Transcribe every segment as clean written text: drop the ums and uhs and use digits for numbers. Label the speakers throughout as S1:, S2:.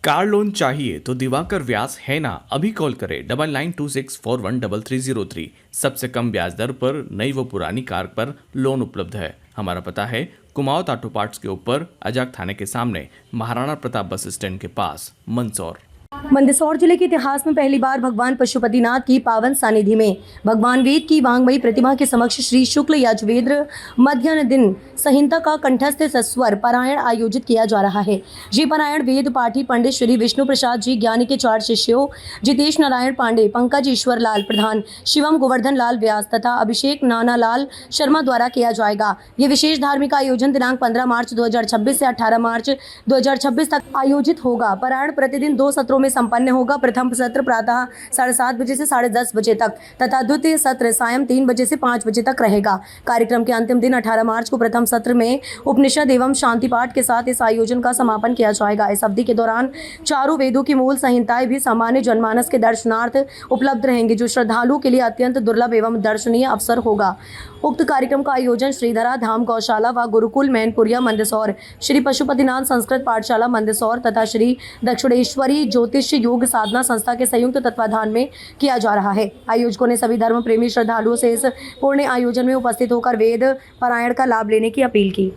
S1: Car loan चाहिए तो दिवाकर व्यास है ना, अभी कॉल करें 9926413303। सबसे कम ब्याज दर पर नई व पुरानी कार पर लोन उपलब्ध है। हमारा पता है कुमाऊं ऑटो पार्ट्स के ऊपर अजाक थाने के सामने, महाराणा प्रताप बस स्टैंड के पास, मंदसौर।
S2: मंदसौर जिले के इतिहास में पहली बार भगवान पशुपतिनाथ की पावन सानिधि में भगवान वेद की वांगमयी प्रतिमा के समक्ष श्री शुक्ल यजुर्वेद मध्याह्न दिन संहिता का कंठस्थ सस्वर पारायण आयोजित किया जा रहा है। ये पारायण वेद पाठी पंडित श्री विष्णु प्रसाद जी ज्ञानी के 4 शिष्यों जितेश नारायण पांडे, पंकज ईश्वर लाल प्रधान, शिवम गोवर्धन लाल व्यास तथा अभिषेक नाना लाल शर्मा द्वारा किया जाएगा। ये विशेष धार्मिक आयोजन दिनांक 15 मार्च 2026 से 18 मार्च 2026 तक आयोजित होगा। पारायण प्रतिदिन 2 सत्रों में संपन्न होगा। प्रथम सत्र प्रातः 7:30 बजे से 10:30 बजे तक तथा द्वितीय सत्र सायं 3 बजे से 5 बजे तक रहेगा। कार्यक्रम के अंतिम दिन 18 मार्च को प्रथम सत्र में उपनिषद एवं शांति पाठ के साथ इस आयोजन का समापन किया जाएगा। इस अवधि के दौरान चारों वेदों की मूल संहिताएं भी सामान्य जनमानस के दर्शनार्थ उपलब्ध रहेंगे, जो श्रद्धालुओं के लिए अत्यंत दुर्लभ एवं दर्शनीय अवसर होगा। उक्त कार्यक्रम का आयोजन श्रीधरा धाम गौशाला व गुरुकुल मैनपुरिया मंदसौर, श्री पशुपतिनाथ संस्कृत पाठशाला मंदसौर तथा श्री दक्षिणेश्वरी ज्योतिष योग साधना संस्था के संयुक्त तत्वाधान में किया जा रहा है। आयोजकों ने सभी धर्म प्रेमी श्रद्धालुओं से इस पूर्ण आयोजन में उपस्थित होकर वेद पारायण का लाभ लेने की अपील की।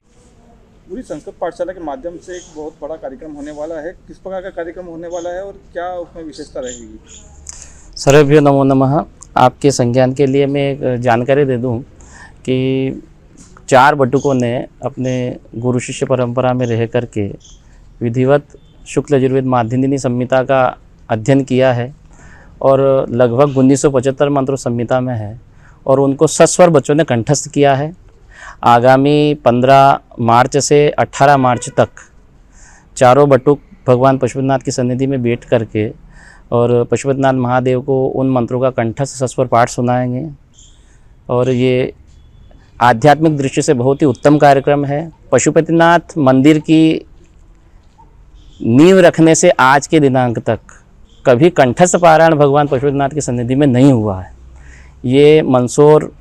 S3: पूरी संस्कृत पाठशाला के माध्यम से एक बहुत बड़ा कार्यक्रम होने वाला है। किस प्रकार का कार्यक्रम होने वाला है और क्या उसमें विशेषता रहेगी?
S4: सर्वेभ्यो नमो नमः। आपके संज्ञान के लिए मैं एक जानकारी दे दूं कि 4 बटुकों ने अपने गुरु शिष्य परंपरा में रह करके विधिवत शुक्ल यजुर्वेद माध्यन्दिनी संहिता का अध्ययन किया है और लगभग 1975 मंत्रों संहिता में है और उनको सस्वर बच्चों ने कंठस्थ किया है। आगामी 15 मार्च से 18 मार्च तक चारों बटुक भगवान पशुपतिनाथ की सन्निधि में बैठ करके और पशुपतिनाथ महादेव को उन मंत्रों का कंठस्थ सस्वर पाठ सुनाएंगे और ये आध्यात्मिक दृष्टि से बहुत ही उत्तम कार्यक्रम है। पशुपतिनाथ मंदिर की नींव रखने से आज के दिनांक तक कभी कंठस्थ पारायण भगवान पशुपतिनाथ की सन्निधि में नहीं हुआ है। ये मंदसौर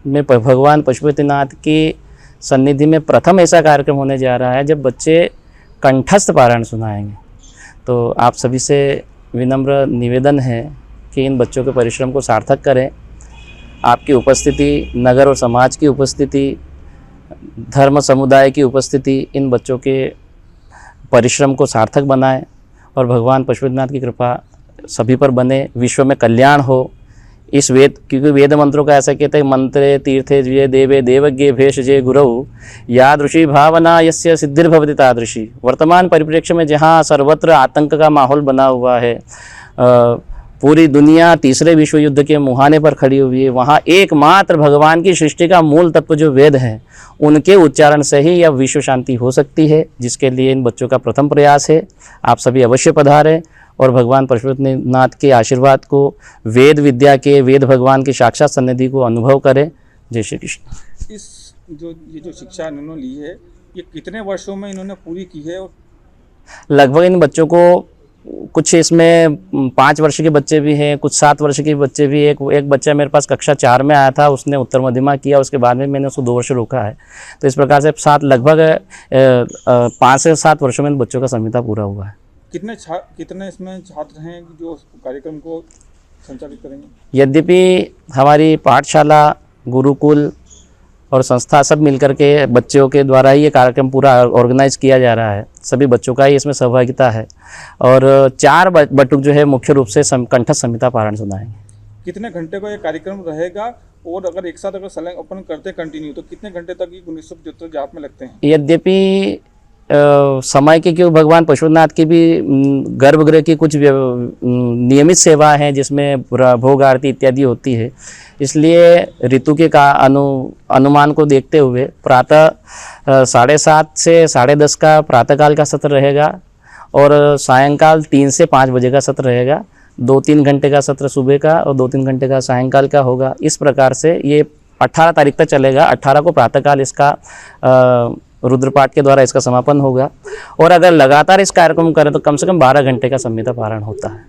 S4: में भगवान पशुपतिनाथ की सन्निधि में प्रथम ऐसा कार्यक्रम होने जा रहा है जब बच्चे कंठस्थ पारायण सुनाएंगे। तो आप सभी से विनम्र निवेदन है कि इन बच्चों के परिश्रम को सार्थक करें। आपकी उपस्थिति, नगर और समाज की उपस्थिति, धर्म समुदाय की उपस्थिति इन बच्चों के परिश्रम को सार्थक बनाए और भगवान पशुपतिनाथ की कृपा सभी पर बने, विश्व में कल्याण हो। इस वेद, क्योंकि वेद मंत्रों का ऐसा कहते हैं, मंत्रे तीर्थे जय देवे देवज्ञ भेष जय गुरु यादृशी भावना यस्य सिद्धिर्भवति तादृशी। वर्तमान परिप्रेक्ष्य में जहाँ सर्वत्र आतंक का माहौल बना हुआ है, पूरी दुनिया तीसरे विश्व युद्ध के मुहाने पर खड़ी हुई है, वहाँ एकमात्र भगवान की सृष्टि का मूल तत्व जो वेद है, उनके उच्चारण से ही यह विश्व शांति हो सकती है, जिसके लिए इन बच्चों का प्रथम प्रयास है। आप सभी अवश्य पधारें और भगवान पशुपतिनाथ के आशीर्वाद को, वेद विद्या के, वेद भगवान की साक्षात सन्निधि को अनुभव करें। जय श्री कृष्ण।
S3: ये जो शिक्षा इन्होंने ली है, ये कितने वर्षों में इन्होंने पूरी की है? और
S4: लगभग इन बच्चों को कुछ इसमें 5 वर्ष के बच्चे भी हैं, कुछ 7 वर्ष के बच्चे भी। एक बच्चा मेरे पास कक्षा 4 में आया था, उसने उत्तर मध्यमा किया, उसके बाद में मैंने उसको 2 वर्ष रोका है। तो इस प्रकार से लगभग 5 से 7 वर्षों में इन बच्चों का संहिता पूरा हुआ है।
S3: कितने इसमें छात्र हैं जो कार्यक्रम को संचालित करेंगे?
S4: यद्यपि हमारी पाठशाला, गुरुकुल और संस्था सब मिलकर के बच्चों के द्वारा ही ये कार्यक्रम पूरा ऑर्गेनाइज किया जा रहा है। सभी बच्चों का ही इसमें सहभागिता है और 4 बटुक जो है मुख्य रूप से कंठस्थ संहिता पारायण सुनाएंगे।
S3: कितने घंटे का ये कार्यक्रम रहेगा और अगर एक साथ अगर अपन करते कंटिन्यू तो कितने घंटे तक ये 1975 जाप में लगते हैं?
S4: यद्यपि समय के, क्यों भगवान पशुपतिनाथ की भी गर्भगृह की कुछ नियमित सेवा है जिसमें भोग आरती इत्यादि होती है, इसलिए ऋतु के अनुमान को देखते हुए प्रातः 7:30 से 10:30 का प्रातःकाल का सत्र रहेगा और सायंकाल 3 से 5 बजे का सत्र रहेगा। 2-3 घंटे का सत्र सुबह का और 2-3 घंटे का सायंकाल का होगा। इस प्रकार से ये 18 तारीख तक चलेगा। 18 को प्रातःकाल इसका रुद्रपाठ के द्वारा इसका समापन होगा और अगर लगातार इस कार्यक्रम करें तो कम से कम 12 घंटे का संहिता पारायण होता है।